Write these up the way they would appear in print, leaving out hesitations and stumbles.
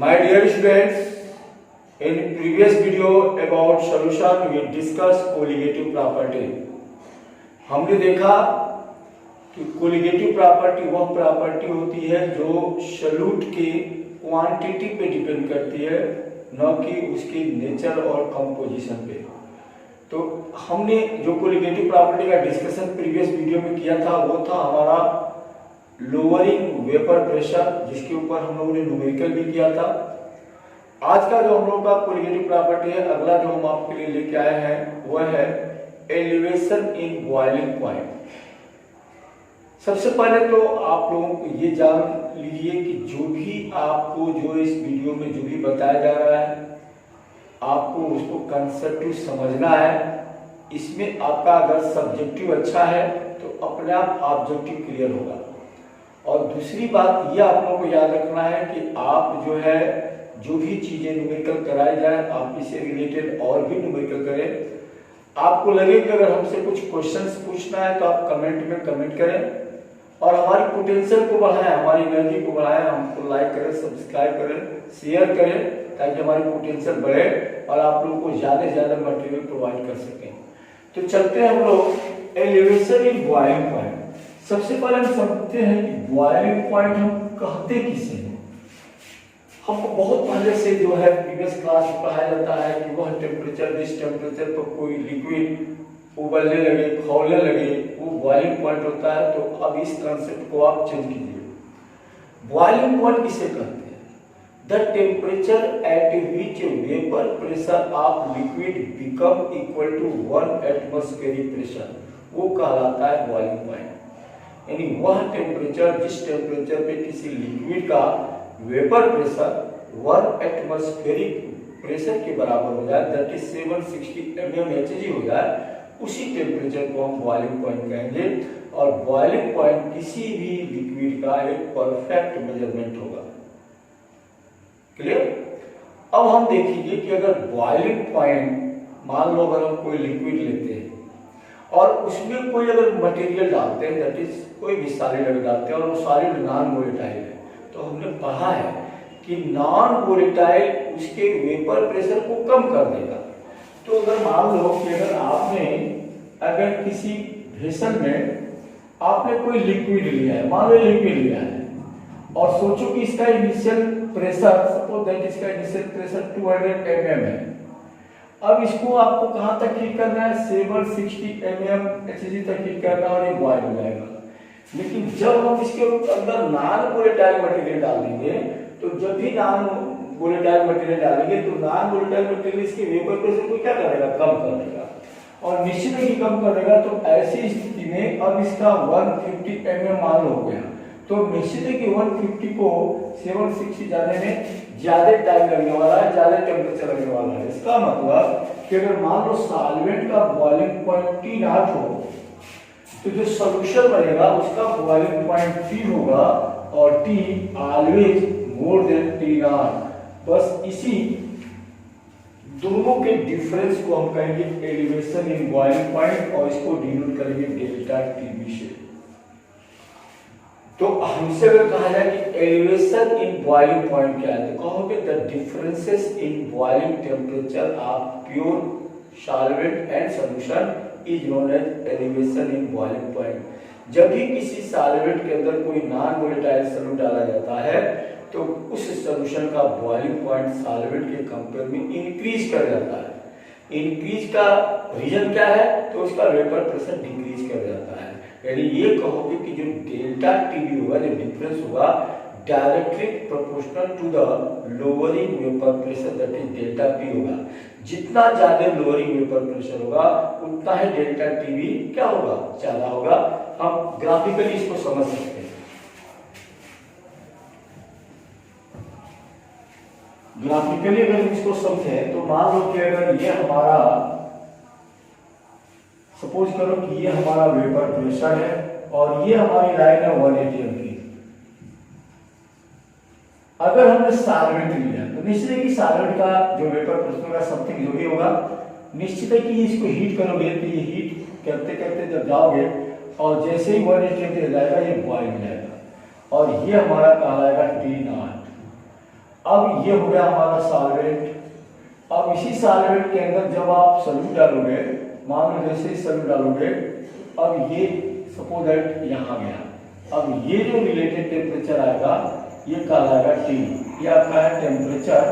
My dear students, in previous video about solution we discussed colligative property. हमने देखा कि colligative property वह property होती है जो सॉल्यूट के क्वांटिटी पे डिपेंड करती है, न कि उसके नेचर और कंपोजिशन पे। तो हमने जो colligative प्रॉपर्टी का डिस्कशन प्रीवियस वीडियो में किया था वो था हमारा लोअरिंग वेपर प्रेशर, जिसके ऊपर हम लोगों ने न्यूमेरिकल भी किया था। आज का जो हम लोग का कोलिगेटिव प्रॉपर्टी है, अगला जो हम आपके लिए लेके आए हैं वह है एलिवेशन इन बॉइलिंग पॉइंट। सबसे पहले तो आप लोगों को ये जान लीजिए कि जो भी आपको जो इस वीडियो में जो भी बताया जा रहा है आपको उसको कंसेप्ट समझना है। इसमें आपका अगर सब्जेक्टिव अच्छा है तो अपने आप ऑब्जेक्टिव क्लियर होगा। और दूसरी बात ये आप लोगों को याद रखना है कि आप जो है जो भी चीजें न्यूमेरिकल कराई जाए आप इससे रिलेटेड और भी न्यूमेरिकल करें। आपको लगे कि अगर हमसे कुछ क्वेश्चंस पूछना है तो आप कमेंट में कमेंट करें और हमारी पोटेंशियल को बढ़ाएं, हमारी एनर्जी को बढ़ाएं। हमको लाइक करें, सब्सक्राइब करें, शेयर करें ताकि हमारी पोटेंशियल बढ़े और आप लोगों को ज्यादा से ज्यादा मटेरियल प्रोवाइड कर सकें। तो चलते हैं हम लोग एलिवेशन इन बॉइलिंग पॉइंट। सबसे पहले हम समझते हैं कि बॉइलिंग पॉइंट हम कहते किसे हैं। हमको बहुत पहले से जो है प्रीवियस क्लास में पढ़ाया जाता है कि वह टेम्परेचर जिस टेम्परेचर पर कोई लिक्विड उबलने लगे, खौलने लगे, वो बॉइलिंग पॉइंट होता है। तो अब इस कंसेप्ट को आप चेंज कीजिए। बॉइलिंग पॉइंट किसे कहते हैं? The temperature at which vapour pressure of liquid become equal to 1 atmospheric pressure, वो कहलाता है बॉइलिंग पॉइंट। यानी वह टेम्परेचर जिस टेम्परेचर पे किसी लिक्विड का वेपर प्रेशर 1 एटमॉस्फेरिक प्रेशर के बराबर हो जाए, दैट इज 760 mmHg हो जाए, उसी टेम्परेचर को हम बॉइलिंग पॉइंट कहेंगे। और बॉइलिंग पॉइंट किसी भी लिक्विड का एक परफेक्ट मेजरमेंट होगा। क्लियर? अब हम देखेंगे कि अगर बॉइलिंग पॉइंट, मान लो अगर हम कोई लिक्विड लेते हैं और उसमें कोई अगर मटेरियल डालते हैं, दैट इज कोई भी सॉलिड अगर डालते हैं और वो सॉलिड नॉन वोलेटाइल है, तो हमने पढ़ा है कि नॉन वोलेटाइल उसके वेपर प्रेशर को कम कर देगा। तो अगर मान लो कि अगर किसी वेसल में आपने कोई लिक्विड लिया है, मान लो लिक्विड लिया है और सोचो कि इसका इनिशियल प्रेशर, सपोज दैट इसका इनिशियल प्रेशर 200 mm है। अब इसको आपको कहां तक हीट करना है? 760 mmHg तक हीट करना और ये बॉयल हो जाएगा। लेकिन जब हम इसके अंदर नॉन वोलेटाइल मटेरियल डालेंगे, तो जब भी नॉन वोलेटाइल मटेरियल डालेंगे तो नॉन वोलेटाइल मटेरियल इसके वेपर प्रेशर को क्या करेगा? कम कर देगा। और निश्चित ही कम कर देगा। तो ऐसी स्थिति में अब इसका 150 mm मान हो गया, तो निश्चित है कि 150 को 760 जाने में ज्यादा टाइम लगने वाला है, ज्यादा टेम्परेचर लगने वाला है। इसका मतलब कि अगर मान लो सॉल्वेंट का बॉइलिंग पॉइंट T0 हो तो जो सॉल्यूशन बनेगा उसका बॉइलिंग पॉइंट T होगा और T always more than T0। बस इसी दोनों के डिफरेंस को हम कहेंगे एलिवेशन इन बॉइलिंग पॉइंट और इसको डिनोट करेंगे डेल्टा टीबी से। तो हमसे अगर कहा जाए कि एलिवेशन इन बॉइलिंग पॉइंट क्या है, तो कहोगे the differences in boiling temperature of pure solvent and solution is known as elevation in boiling point. जब भी किसी सॉल्वेंट के अंदर कोई नॉन वोलेटाइल सॉल्यूट डाला जाता है तो उस सॉल्यूशन का बॉइलिंग पॉइंट सॉल्वेंट के कंपेयर में इंक्रीज कर जाता है। इंक्रीज का रीजन क्या है? तो उसका वेपर प्रेशर डिक्रीज कर जाता है। यानी ये कहोगे कि जो डेल्टा टीबी होगा, जो डिफरेंस होगा, directly proportional to the lowering vapour pressure, that is delta P होगा। जितना ज्यादा लोअरिंग वेपर प्रेशर होगा उतना ही डेल्टा टीबी क्या होगा? ज्यादा होगा। हम ग्राफिकली इसको समझ सकते हैं। ग्राफिकली अगर हम इसको समझें तो मान लो कि अगर ये हमारा, सपोज करो कि ये हमारा वेपर प्रेशर है और ये हमारी लाइन है 180 की। अगर हमने सॉल्वेंट लिया तो निश्चित है कि सॉल्वेंट का जो वेपर प्रेशर का समथिंग जो भी होगा, निश्चित है कि इसको हीट करोगे तो ये हीट करते करते जब जाओगे और जैसे ही 180 जाएगा ये बॉयल हो जाएगा और ये हमारा कहलाएगा T0। अब ये हो गया हमारा सॉल्वेंट। अब इसी सॉल्वेंट के अंदर जब आप सॉल्यूट डालोगे, मान लो जैसे सॉल्यूट डालोगे, अब ये सपोज दैट यहाँ गया, अब ये जो रिलेटेड टेम्परेचर आएगा ये कहलाएगा T। ये आपका है टेम्परेचर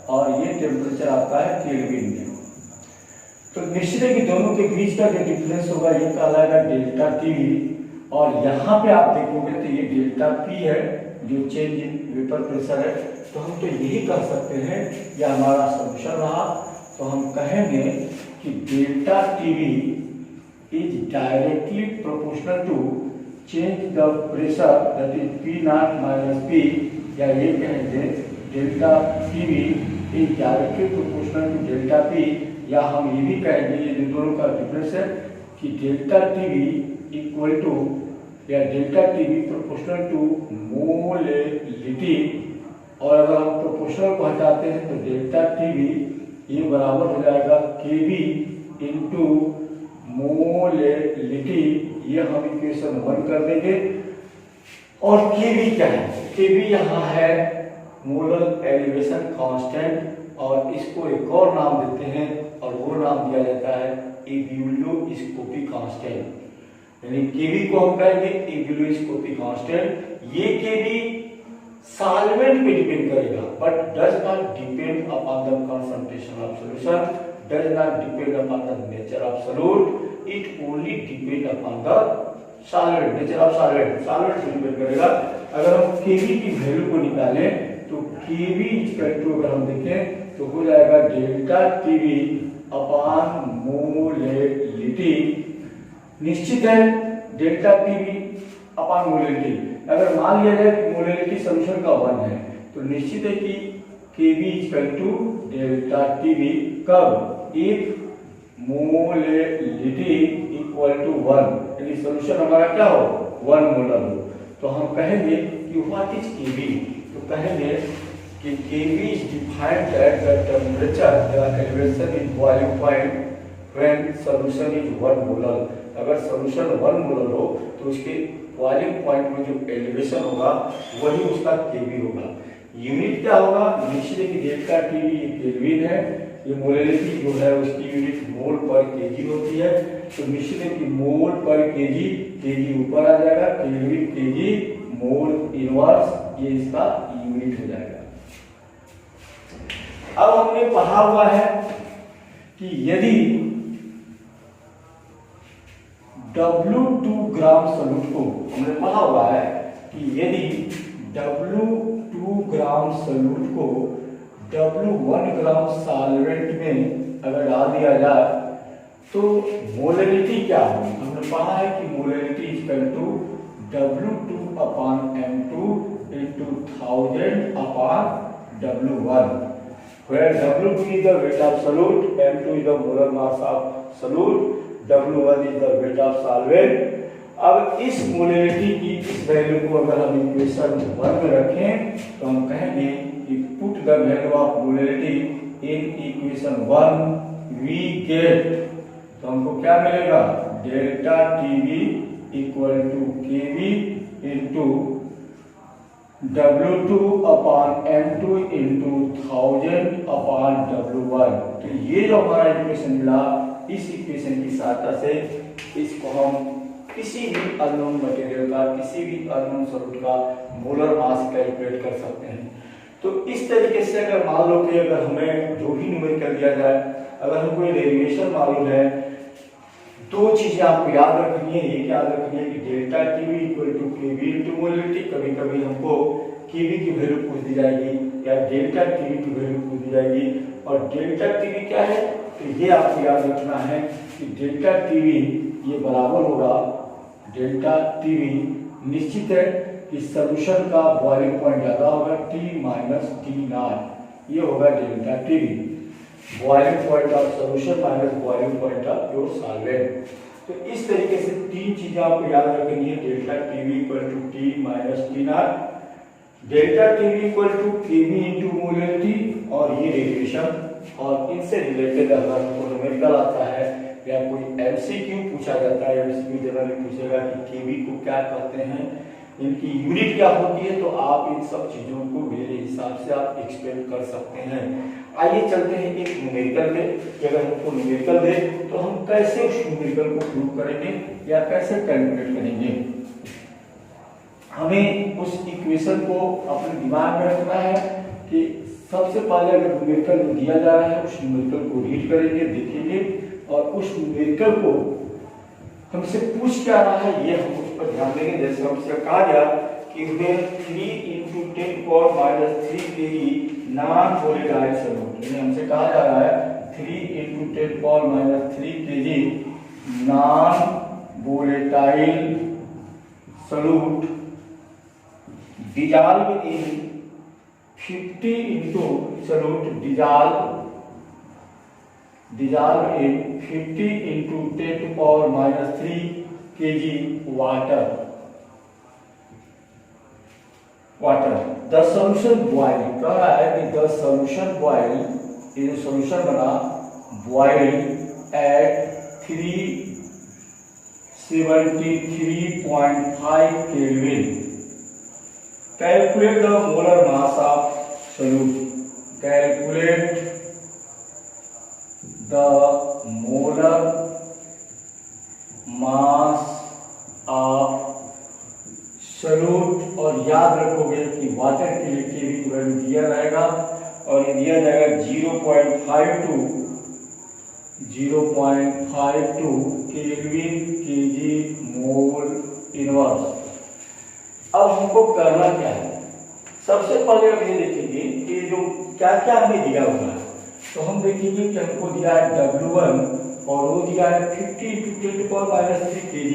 और ये टेम्परेचर आपका है केल्विन में। तो निश्चित है कि दोनों के बीच का जो डिफरेंस होगा ये कहलाएगा डेल्टा T। और यहाँ पे आप देखोगे तो ये डेल्टा P है जो चेंज इन वेपर प्रेशर है। तो हम तो यही कर सकते हैं, यह हमारा सॉल्यूशन रहा। तो हम कहेंगे कि delta TB is directly proportional to change the pressure that is P naught minus P, या ये कहेंगे delta TB is directly proportional to delta P, या हम ये भी कहेंगे ये दोनों का डिफरेंस है कि डेल्टा टीवी इक्वल टू या delta TB proportional to molality. और अगर हम प्रोपोर्शनल को हटाते हैं तो डेल्टा टीवी ये बराबर हो जाएगा केवी इंटू मोलेलिटी। ये हम इक्वेशन 1 कर देंगे। और केवी क्या है? केवी यहाँ है मोलर एलिवेशन कांस्टेंट, और इसको एक और नाम देते हैं और वो नाम दिया जाता है एब्यूलोस्कोपी कांस्टेंट। यानी केवी को हम कहेंगे एब्यूलोस्कोपी कांस्टेंट। ये केवी सॉल्वेंट पे डिपेंड करेगा but does not depend upon the concentration of solution, does not depend upon the nature of solute, it only depend upon the solvent, nature of solvent. Solvent पे depend करेगा। अगर हम केवी की value को निकालें तो केवी इक्वल टू अगर हम देखें तो हो जाएगा डेल्टा टीवी अपॉन मोलेलिटी। निश्चित है डेल्टा टीवी अपॉन मोलेलिटी, अगर मान लिया जाए कि मोलेलिटी सॉल्यूशन का 1 है तो निश्चित है कि केवी इक्वल टू डेल्टा टीवी कब, इफ मोलेलिटी इक्वल टू 1, यानी सॉल्यूशन हमारा क्या हो 1 मोलर हो। तो हम कहेंगे कि व्हाट इज केवी, तो कहेंगे कि KV is defined at the temperature the elevation in boiling point when solution is 1 molar. अगर सॉल्यूशन 1 मोलर हो तो उसके बॉइलिंग पॉइंट में जो एलिवेशन होगा वही उसका केवी होगा। यूनिट क्या होगा? निश्चित है कि डेल्टा टीवी ये केल्विन है, ये मोलेलिटी जो है उसकी यूनिट मोल पर केजी होती है। तो निश्चित है कि मोल पर केजी, केजी ऊपर आ जाएगा, केल्विन केजी मोल इनवर्स, ये इसका यूनिट हो जाएगा। अब हमने पढ़ा हुआ है कि यदि W2 ग्राम सॉल्यूट को, हमने पढ़ा हुआ है कि यदि W2 ग्राम सॉल्यूट को W1 ग्राम सॉल्वेंट में अगर डाल दिया जाए तो मोलेलिटी क्या होगी? हमने पढ़ा है कि molality equal to W2 upon M2 into 1000 upon W1, where W2 is the weight of solute, M2 is the molar mass of solute, W1 is the weight of solvent। अब इस मोलेलिटी की इस वैल्यू को अगर हम equation 1 में रखें तो हम कहेंगे कि put the value of molality in equation 1 we get, तो हमको क्या मिलेगा? Delta TV equal to KB into W2 upon M2 into 1000 upon W1। तो ये जो हमारा इक्वेशन मिला, इस इक्वेशन की सहायता से इसको हम किसी भी अननोन मटेरियल का, किसी भी अननोन सॉल्यूट का मोलर मास कैलकुलेट कर सकते हैं। तो इस तरीके से अगर मान लो कि अगर हमें जो भी न्यूमेरिकल दिया जाए, अगर हमको ये डेरिवेशन मालूम है, दो चीजें आपको याद रखनी है। एक याद रखनी है कि delta TV equal to KB into molality. कभी कभी हमको केवी की वैल्यू पूछ दी जाएगी या डेल्टा टीवी की वैल्यू पूछ दी जाएगी। और डेल्टा टीवी क्या है? तो ये आपको याद रखना है कि डेल्टा टीवी ये बराबर होगा डेल्टा टीवी, निश्चित है कि सॉल्यूशन का बॉइलिंग पॉइंट ज्यादा होगा T माइनस T नॉट, ये होगा delta TV, boiling point of solution minus boiling point of your solvent. तो इस तरीके से तीन चीजें आपको याद रखनी है। Delta TV equal to T minus T naught, delta TV equal to KB into molality और ये डेरिवेशन। और इनसे रिलेटेड अगर न्यूमेरिकल आता है या कोई एमसीक्यू पूछा जाता है, एमसीक्यू जनरली पूछेगा कि केवी को क्या कहते हैं इनकी यूनिट क्या होती है, तो आप इन सब चीजों को मेरे हिसाब से आप एक्सप्लेन कर सकते हैं। आइए चलते हैं एक न्यूमेरिकल पे कि अगर हमको न्यूमेरिकल दे तो हम कैसे उस न्यूमेरिकल को प्रूव करेंगे या कैसे कैलकुलेट करेंगे। हमें उस इक्वेशन को अपने दिमाग में रखना है कि सबसे पहले अगर न्यूमेरिकल दिया जा रहा है उस न्यूमेरिकल को रीड करेंगे, देखेंगे और उस न्यूमेरिकल को हमसे पूछ क्या रहा है ये हम उस पर ध्यान देंगे। जैसे हमसे कहा गया कि 3 × 10⁻³ kg नॉन वोलेटाइल सॉल्यूट, यानी हमसे कहा जा रहा है 3 × 10⁻³ kg non volatile solute dissolved in 50 into solute dissolved in 50 into 10⁻³ kg water. The solution boil, कह रहा है कि the solution boil, ये जो solution बना boil at 373.5 Kelvin. Calculate the molar mass of solute. Calculate the molar mass of solute। और याद रखोगे कि वाटर के लिए केवी की वैल्यू दिया रहेगा और ये दिया जाएगा 0.52 केल्विन केजी मोल इनवर्स। अब हमको करना क्या है, सबसे पहले हम ये देखेंगे कि जो क्या क्या हमें दिया हुआ है, तो हम देखेंगे कि हमको दिया है W1 और वो दिया है 50 × 10⁻³ kg।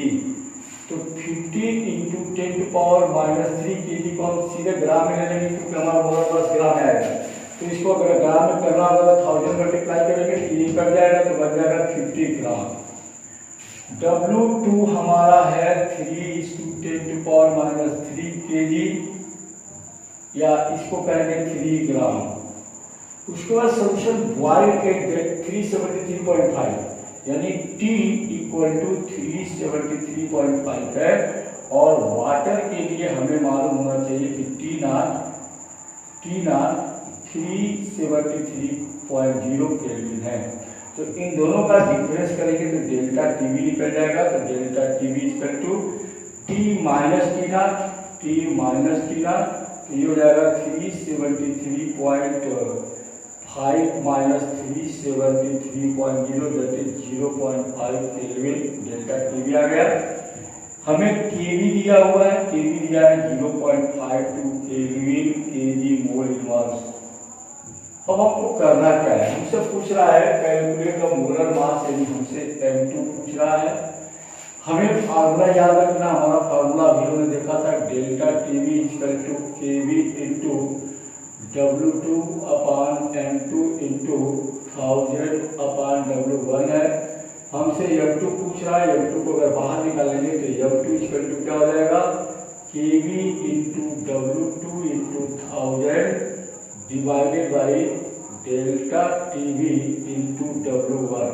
तो 50 × 10⁻³ kg को हम सीधे ग्राम में ले लेंगे क्योंकि हमारा मोलर मास ग्राम में आएगा। तो इसको अगर ग्राम में करना होगा तो 1000 मल्टीप्लाई करेंगे, 3 कर जाएगा तो बन जाएगा 50 ग्राम। W2 हमारा है 3 × 10⁻³ kg या इसको कहेंगे 3 ग्राम। उसके बाद सॉल्यूशन बॉयल एट 373.5 यानी T = 373.5 है और वाटर के लिए हमें मालूम होना चाहिए कि T नॉट 373.0 केल्विन है। तो इन दोनों का डिफरेंस करेंगे तो डेल्टा टीवी निकल जाएगा। तो delta TV equal to T minus T naught तो ये हो जाएगा 373.5 minus 373.0 that is 0.5 kelvin delta TV आ गया। हमें केवी दिया हुआ है, केवी दिया है 0.52 केल्विन केजी मोल इनवर्स। अब हमको करना क्या है, हमसे पूछ रहा है कैलकुलेट द मोलर मास, यानी हमसे M2 पूछ रहा है। हमें फार्मूला याद रखना, हमारा फार्मूला अभी हमने देखा था delta TV equal to KB into W2/M2 into 1000/W1 है। हमसे M2 पूछ रहा है, M2 को अगर बाहर निकालेंगे तो M2 इक्वल टू क्या हो जाएगा KV into W2 into 1000 divided by delta TV into W1।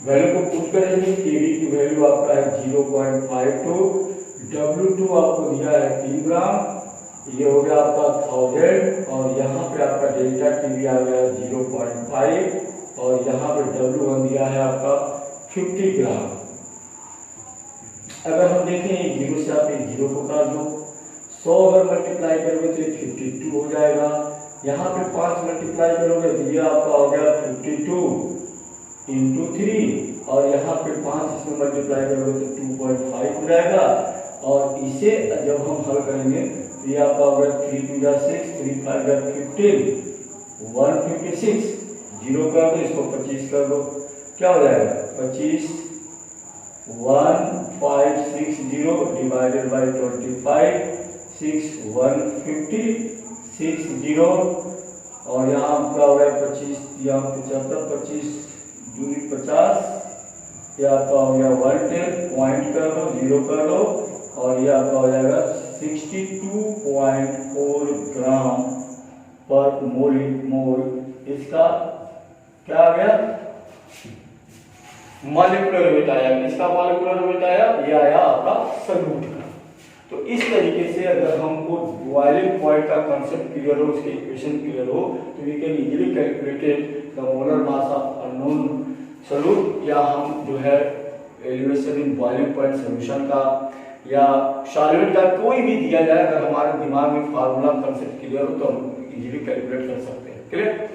Value को पुट करेंगे, केवी की वैल्यू आपका है 0.52, W2 आपको दिया है 3 ग्राम, ये हो गया आपका 1000 और यहाँ पे आपका डेल्टा टीवी आ गया 0.5 और यहाँ पे W1 दिया है आपका 50 ग्राम। अगर हम देखें 0 से आप 0 को काट दो, 100 अगर मल्टीप्लाई करोगे तो 52 हो जाएगा। यहाँ पे 5 मल्टीप्लाई करोगे तो ये आपका हो गया 52 इंटू 3 और यहाँ पे 5 इसमें मल्टीप्लाई करोगे तो 2.5 हो जाएगा। और इसे जब हम हल करेंगे तो ये आपका हो गया 3 × 2 = 6, 3 × 5 = 15, 156 0 कर दो, इसको 25 कर दो, क्या हो जाएगा 25 1560 डिवाइडेड बाई 25 6 150 60 और यहाँ आपका हो गया 25 यहाँ 75 25 दूरी 50 ये आपका हो गया 110 पॉइंट कर दो 0 कर दो और ये आपका हो जाएगा 62.4 ग्राम पर मोल। इसका क्या आ गया मॉलिक्यूलर वेट आया। इसका मॉलिक्यूलर वेट आया, ये आया आपका सॉल्यूट का। तो इस तरीके से अगर हमको बॉइलिंग पॉइंट का कंसेप्ट क्लियर हो, उसके इक्वेशन क्लियर हो, तो we can easily calculate the molar mass of unknown solute, या हम जो है elevation in boiling point solution का या सॉल्वेंट का कोई भी दिया जाए, अगर हमारे दिमाग में फार्मूला कंसेप्ट क्लियर हो तो हम इजीली कैलकुलेट कर सकते हैं। क्लियर?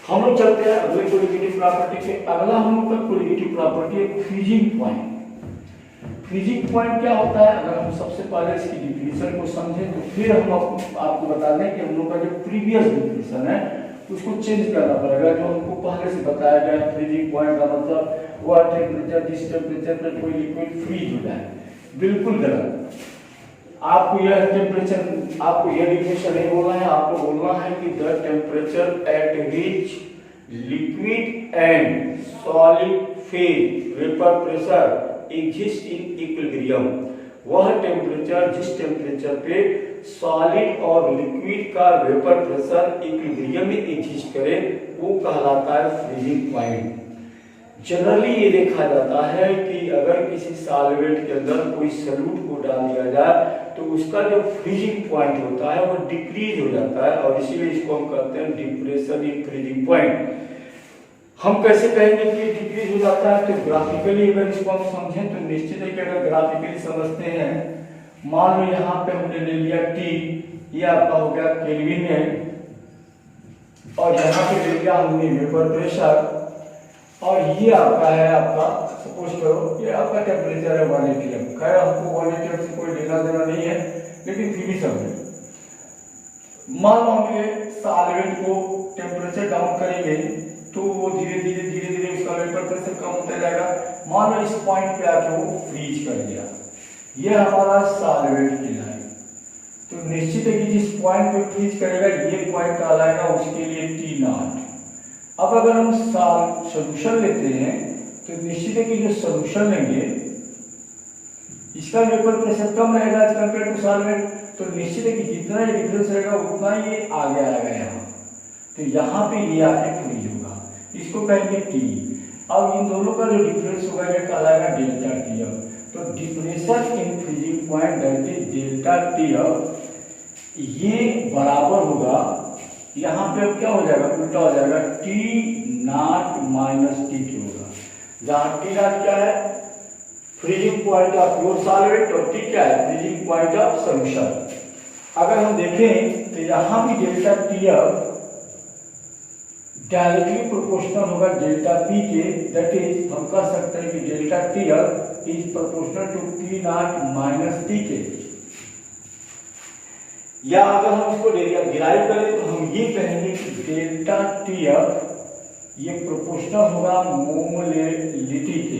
हम लोग चलते हैं अगले कोलिगेटिव प्रॉपर्टी पे। अगला हम लोग का कोलिगेटिव प्रॉपर्टी है फ्रीजिंग पॉइंट। फ्रीजिंग पॉइंट क्या होता है? अगर हम सबसे पहले इसकी डिफिनेशन को समझें तो फिर हम आपको बता दें कि हम लोग का जो प्रीवियस डिफिनेशन है उसको चेंज करना पड़ेगा। जो हमको पहले से बताया गया फ्रीजिंग पॉइंट का मतलब वह टेम्परेचर जिस टेम्परेचर पर कोई लिक्विड फ्रीज हो जाए, बिल्कुल गलत। आपको यह टेम्परेचर, आपको यह डिफिनेशन नहीं बोलना है, आपको बोलना है कि the temperature at which liquid and solid phase vapour pressure exist in equilibrium. वह टेम्परेचर जिस टेम्परेचर पे सॉलिड और लिक्विड का वेपर प्रेशर इक्विलिब्रियम में एग्जिस्ट करे वो कहलाता है फ्रीजिंग पॉइंट। जनरली ये देखा जाता है कि अगर किसी सॉल्वेंट के अंदर कोई सॉल्यूट को डाल दिया जाए तो उसका जो फ्रीजिंग पॉइंट होता है वो डिक्रीज हो जाता है, और इसीलिए इसको हम कहते हैं डिप्रेशन इन फ्रीजिंग पॉइंट। हम कैसे कहेंगे कि डिक्रीज हो जाता है? तो ग्राफिकली अगर इसको हम समझें तो निश्चित है कि अगर ग्राफिकली समझते हैं, मान लो यहाँ पे हमने ले लिया T, ये आपका हो गया केल्विन में, और यहाँ पे ले लिया हमने वेपर प्रेशर, और ये आपका है आपका सपोज करो ये आपका टेम्परेचर है 1 atm। खैर हमको 1 atm से कोई लेना देना नहीं है, लेकिन फिर भी समझे। मान लो हम ये सॉल्वेंट को टेम्परेचर डाउन करेंगे तो वो धीरे धीरे उसका वेपर प्रेशर कम होता जाएगा। मान लो इस पॉइंट पे आके वो फ्रीज कर दिया, ये हमारा सॉल्वेंट कहलाएगा। तो निश्चित है कि जिस पॉइंट पे फ्रीज करेगा ये पॉइंट कहलाएगा उसके लिए T0। अब अगर हम सॉल्यूशन लेते हैं तो निश्चित है कि जो सॉल्यूशन लेंगे इसका वेपर प्रेशर कम रहेगा एज कंपेयर टू सॉल्वेंट, तो निश्चित है कि जितना ये डिफरेंस रहेगा उतना ये आगे आएगा यहाँ, तो यहाँ पे ये आके फ्रीज होगा, इसको कहेंगे T। अब इन दोनों का जो डिफरेंस होगा ये कहलाएगा डेल्टा T। तो depression in freezing point that is delta T, ये बराबर होगा, यहाँ पे अब क्या हो जाएगा, उल्टा हो जाएगा, T0 माइनस T होगा, जहाँ T0 क्या है freezing point of pure solvent और T क्या है फ्रीजिंग पॉइंट ऑफ सॉल्यूशन। अगर हम देखें तो यहाँ भी डेल्टा T डायरेक्टली प्रोपोर्शनल होगा डेल्टा P के, दैट इज हम कह सकते हैं कि delta T is proportional to T0 minus T के। या अगर हम इसको डिराइव करें तो हम ये कहेंगे कि डेल्टा T ये प्रोपोर्शनल होगा मोलेलिटी के,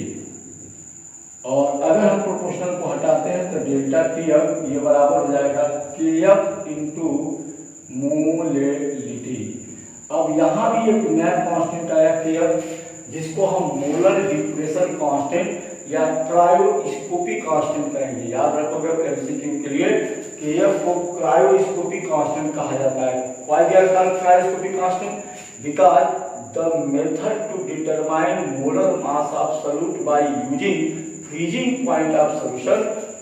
और अगर हम प्रोपोर्शनल को हटाते हैं तो डेल्टा T ये बराबर हो जाएगा Kf इंटू मोलेलिटी। अब यहाँ भी एक नया कांस्टेंट आया Kf, जिसको हम मोलर डिप्रेशन कांस्टेंट या क्रायोस्कोपिक कांस्टेंट कहेंगे। याद रखोगे एमसीक्यू के लिए, Kf को क्रायोस्कोपिक कांस्टेंट कहा जाता है। Why they are called cryoscopic constant? Because the method to determine molar mass of solute by using freezing point of solution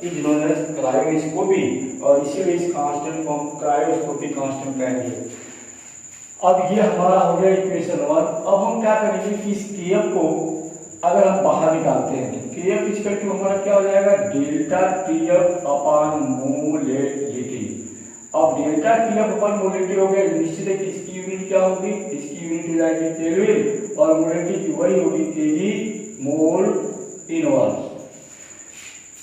is known as cryoscopy, और इसीलिए इस कांस्टेंट को हम क्रायोस्कोपिक कांस्टेंट कहेंगे। अब ये हमारा हो गया इक्वेशन 1। अब हम क्या करेंगे कि इस Kf को अगर हम बाहर निकालते हैं तो Kf इक्वल टू हमारा क्या हो जाएगा डेल्टा Tf अपॉन मोलेलिटी। अब डेल्टा Tf अपॉन मोलेलिटी हो गया, निश्चित है कि इसकी यूनिट क्या होगी, इसकी यूनिट हो जाएगी केल्विन, और मोलेलिटी की वही होगी केजी मोल इनवर्स।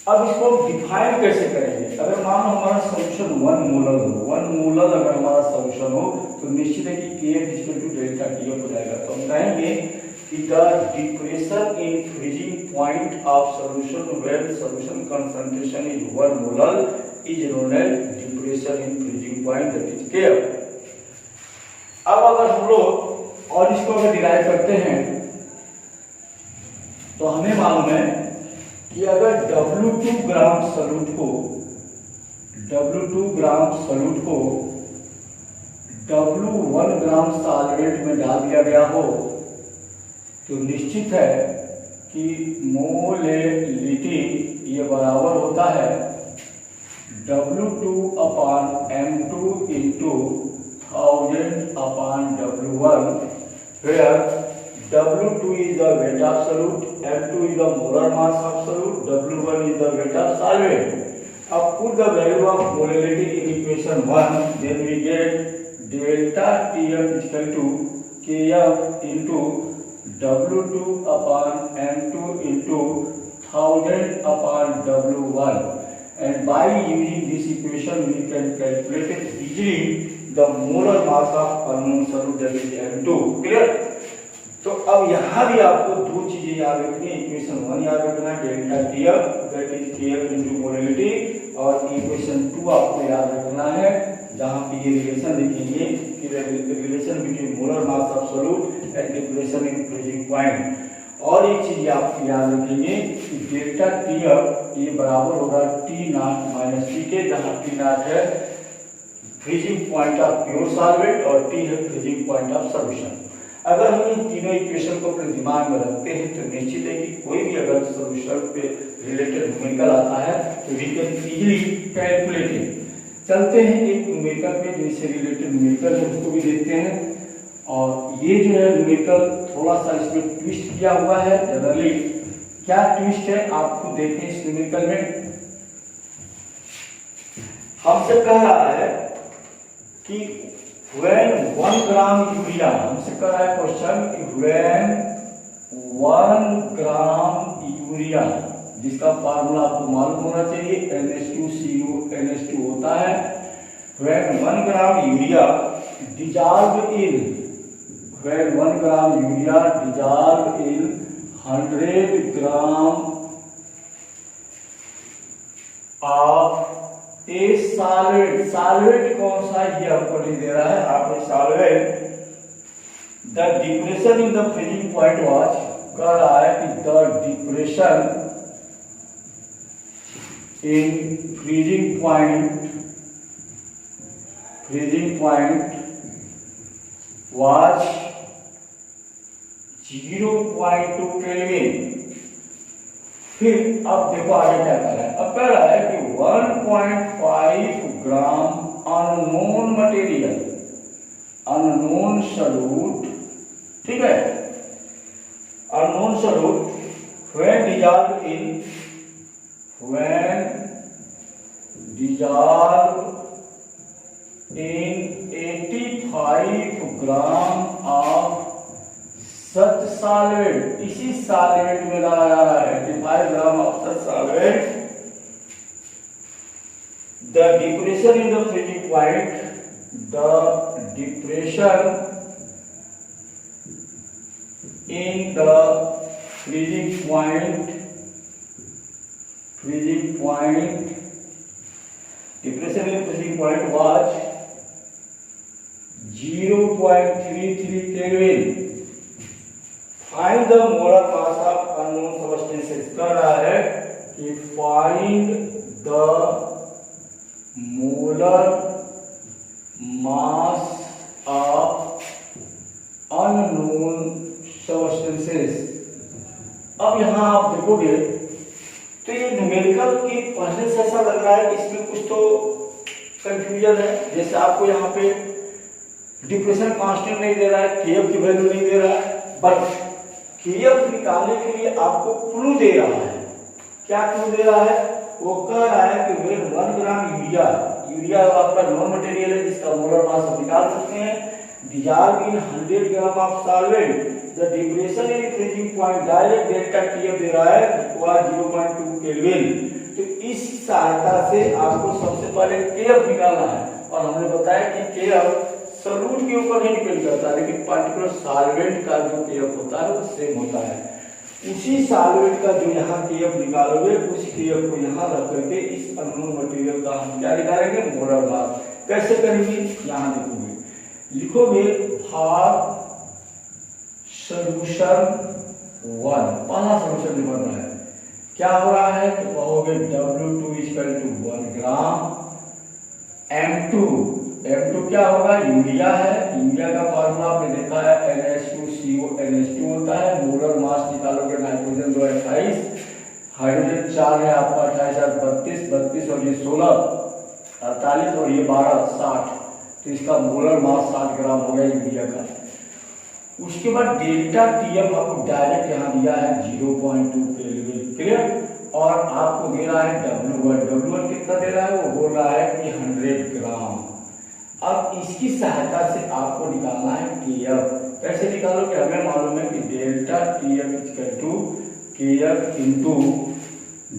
अब इसको डिफाइन कैसे करेंगे? अगर मान लो हमारा सॉल्यूशन 1 मोलर हो, 1 मोलर अगर हमारा सॉल्यूशन हो तो निश्चित है कि Kf equal to delta Tf हो जाएगा। तो हम कहेंगे कि the depression in freezing point of solution when solution concentration is 1 molar is known as depression in freezing point that is Kf। अब अगर हम लोग और इसको अगर डिराइव करते हैं तो हमें मालूम है कि अगर W2 ग्राम सॉल्यूट को W1 ग्राम सॉल्वेंट में डाल दिया गया हो तो निश्चित है कि मोलेलिटी ये बराबर होता है W2 upon M2 into 1000 upon W1, where W2 is the weight of solute, M2 is the molar mass of solute, W1 is the weight of solvent. Now put the value of molality in equation 1, then we get delta TF is equal to Kf into W2 upon M2 into 1000 upon W1. And by using this equation we can calculate it easily the molar mass of unknown solute, that is M2. Clear? तो अब यहाँ भी आपको दो चीजें याद रखनी है। इक्वेशन 1 याद रखना है delta TF that is KF into molality, और इक्वेशन 2 आपको याद रखना है जहाँ पे ये रिलेशन लिखेंगे कि relation between molar mass of solute and depression in freezing point. और एक चीज आप याद रखेंगे कि डेल्टा टीएफ ये बराबर होगा टी नॉट माइनस टी के, जहाँ टी नॉट है freezing point of pure solvent और टी है फ्रीजिंग पॉइंट ऑफ सॉल्यूशन। अगर हम इन तीनों इक्वेशन को अपने दिमाग में रखते हैं तो निश्चित है कि कोई भी अगर सॉल्यूशन पे रिलेटेड न्यूमेरिकल आता है तो we can easily calculate it. चलते हैं एक न्यूमेरिकल पे जिससे रिलेटेड न्यूमेरिकल है उसको भी देखते हैं। और ये जो है न्यूमेरिकल थोड़ा सा इसमें ट्विस्ट किया हुआ है। जनरली क्या ट्विस्ट है आपको देखें इस न्यूमेरिकल में। हमसे कह रहा है कि when 1 ग्राम यूरिया, हमसे कर रहा है क्वेश्चन कि when 1 ग्राम यूरिया, जिसका फार्मूला आपको मालूम होना चाहिए NH2CuNH2 होता है। when 1 gram urea dissolved in, when 1 gram urea dissolved in 100 gram of a solvent. Solvent कौन सा ये आपको नहीं दे रहा है, आपने solvent the depression in the freezing point was, कह रहा है कि the depression in freezing point was 0.2 kelvin. फिर अब देखो आगे क्या कर रहा है। अब कह रहा है कि 1.5 ग्राम अननोन मटेरियल, अननोन सॉल्यूट, ठीक है, unknown solute when dissolved in 85 gram of such solvent, इसी सॉल्वेंट में डाला जा रहा है 85 gram of such solvent, the depression in the freezing point, the depression in the freezing point, depression in freezing point was 0.33 kelvin. Find the molar mass of unknown substances, कर रहा है कि find the molar mass of unknown substances. अब यहां आप देखोगे तो ये न्यूमेरिकल की पढ़ने से ऐसा लग रहा है कि इसमें कुछ तो कंफ्यूजन है। जैसे आपको यहाँ पे डिप्रेशन कांस्टेंट नहीं दे रहा है, केएफ की वैल्यू नहीं दे रहा है, बट केएफ निकालने के लिए आपको क्लू दे रहा है। क्या क्लू दे रहा है? वो कह रहा है कि मेरे 1 ग्राम यूरिया आपका नॉन मटेरियल है जिसका मोलर मास आप निकाल सकते हैं, dissolved in 100 gram of solvent, the depression in freezing point direct delta TF दे रहा है वो 0.2 केल्विन। तो इस सहायता से आपको सबसे पहले केएफ निकालना है। और हमने बताया कि केएफ सॉल्यूट के ऊपर नहीं डिपेंड करता, लेकिन पर्टिकुलर सॉल्वेंट का जो केएफ होता है वो सेम होता है। उसी सॉल्वेंट का जो यहाँ केएफ निकालोगे उस केएफ को यहाँ रख करके इस अननोन मटेरियल का हम क्या निकालेंगे, मोलर मास। कैसे करेंगे, यहाँ देखोगे, लिखोगे भाग सॉल्यूशन 1, पहला सॉल्यूशन बन रहा है। क्या हो रहा है तो कहोगे W2 = 1 ग्राम, M2 क्या होगा, यूरिया है। यूरिया का फार्मूला आपने देखा है NH2CuNH2 होता है। मोलर मास निकालोगे नाइट्रोजन 2 28, हाइड्रोजन 4 है आपका 28 32 और ये 16, 48 और ये 12 60, तो इसका मोलर मास 60 ग्राम हो गया यूरिया का। उसके बाद डेल्टा टीएफ आपको डायरेक्ट यहाँ दिया है 0.2 केल्विन, क्लियर। और आपको दे रहा है W1 कितना दे रहा है, वो बोल रहा है कि 100 ग्राम। अब इसकी सहायता से आपको निकालना है केएफ। कैसे निकालोगे, हमें मालूम है कि delta TF equal to KF into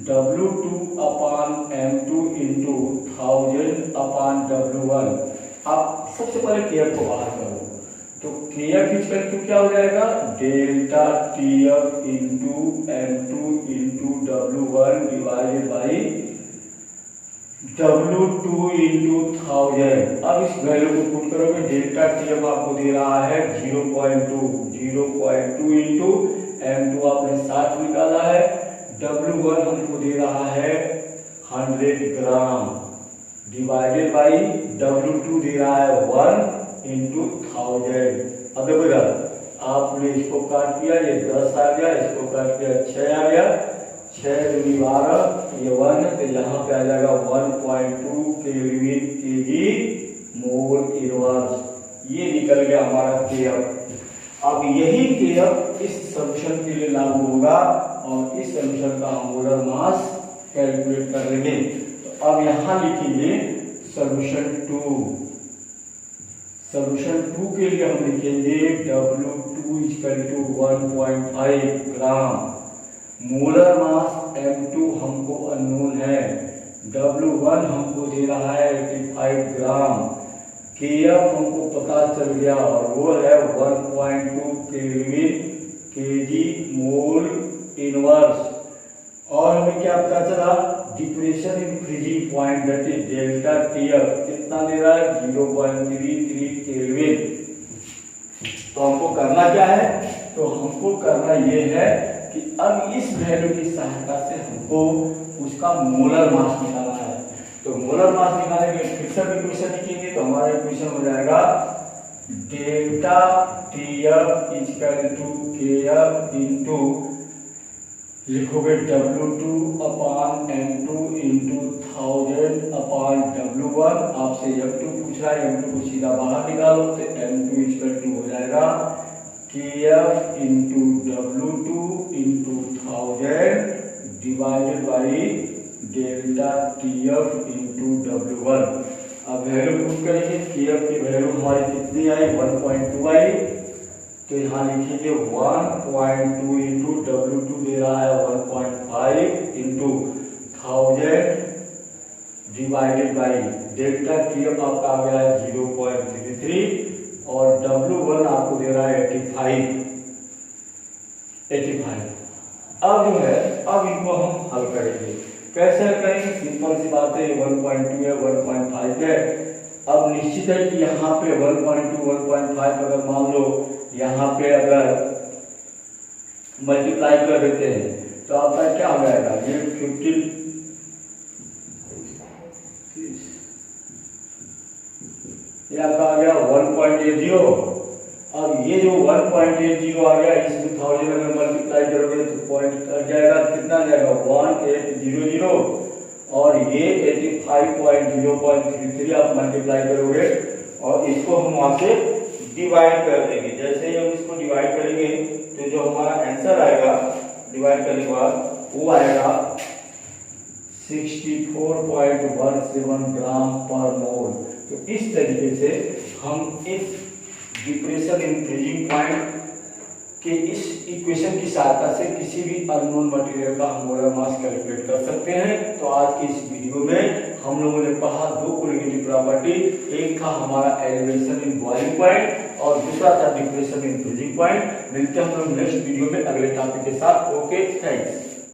W2 upon M2 into 1000 upon W1। आप सबसे पहले केएफ को बाहर करो, तो केएफ इक्वल टू क्या हो जाएगा, delta TF into M2 into W1 divided by W2 into 1000। अब इस वैल्यू को पुट करोगे, डेल्टा टीएफ आपको दे रहा है 0.2 इंटू M2 आपने 60 निकाला है, W1 हमको दे रहा है 100 ग्राम डिवाइडेड बाई W2 दे रहा है 1 इंटू 1000। अब देखो इधर आपने इसको काट दिया, ये 10 आ गया, इसको काट दिया 6 आ गया, 6 दूनी 12, ये 1, तो यहाँ पे आ जाएगा 1.2 केल्विन केजी मोल इनवर्स। ये निकल गया हमारा केएफ। अब यही केएफ इस सॉल्यूशन के लिए लागू होगा और इस सॉल्यूशन का हम मोलर मास कैलकुलेट कर लेंगे। तो अब यहाँ लिखिए सॉल्यूशन 2। सॉल्यूशन 2 के लिए हम लिखेंगे W2 equal to 1.5 gram, molar mass M2 हमको अननोन है, W1 हमको दे रहा है 85 ग्राम, केएफ हमको पता चल गया और वो है 1.2 केल्विन केजी मोल इनवर्स। और हमें क्या पता चला, depression in freezing point that is delta TF कितना दे रहा है, 0.33 केल्विन। तो हमको करना क्या है, तो हमको करना ये है कि अब इस वैल्यू की सहायता से हमको उसका मोलर मास निकालना है। तो मोलर मास निकालने के लिए फिर से इक्वेशन लिखेंगे, तो हमारा इक्वेशन हो जाएगा delta TF equal to KF into लिखोगे W2 upon M2 into 1000 upon W1। आपसे M2 पूछ रहा है, M2 को सीधा बाहर निकालो, तो M2 इक्वल टू हो जाएगा KF into W2 into 1000 divided by delta TF into W1। अब वैल्यू पुट करेंगे, KF की वैल्यू हमारी कितनी आई, 1.2 आई, तो यहाँ लिखेंगे 1.2 इंटू W2 दे रहा है 1.5 into 1000 divided by delta TF आपका आ गया है 0.33 और W1 आपको दे रहा है 85। अब जो है, अब इनको हम हल करेंगे। कैसे हल करेंगे, सिंपल सी बात है, 1.2 है 1.5 है। अब निश्चित है कि यहाँ पे 1.2 1.5 अगर मान लो यहाँ पे अगर मल्टीप्लाई कर देते हैं तो आपका क्या हो जाएगा, ये 15 ये आपका आ गया 1.80। अब ये जो 1.80 आ गया, इसमें 1000 अगर मल्टीप्लाई करोगे तो पॉइंट कट जाएगा, कितना जाएगा 1800 और ये 85.0.33 आप मल्टीप्लाई करोगे और इसको हम वहां से डिवाइड कर देंगे। जैसे ही हम इसको डिवाइड करेंगे तो जो हमारा आंसर आएगा डिवाइड करने के बाद वो आएगा 64.17 ग्राम पर मोल। तो इस तरीके से हम इस डिप्रेशन इन फ्रीजिंग पॉइंट के इस इक्वेशन की सहायता से किसी भी अननोन मटेरियल का मोलर मास कैलकुलेट कर सकते हैं। तो आज की इस वीडियो में हम लोगों ने पढ़ा दो कोलिगेटिव प्रॉपर्टी, एक था हमारा एलिवेशन इन बॉइलिंग पॉइंट और दूसरा था डिप्रेशन इन फ्रीजिंग पॉइंट। मिलते हैं हम लोग नेक्स्ट वीडियो में अगले टॉपिक के साथ। Okay, thanks.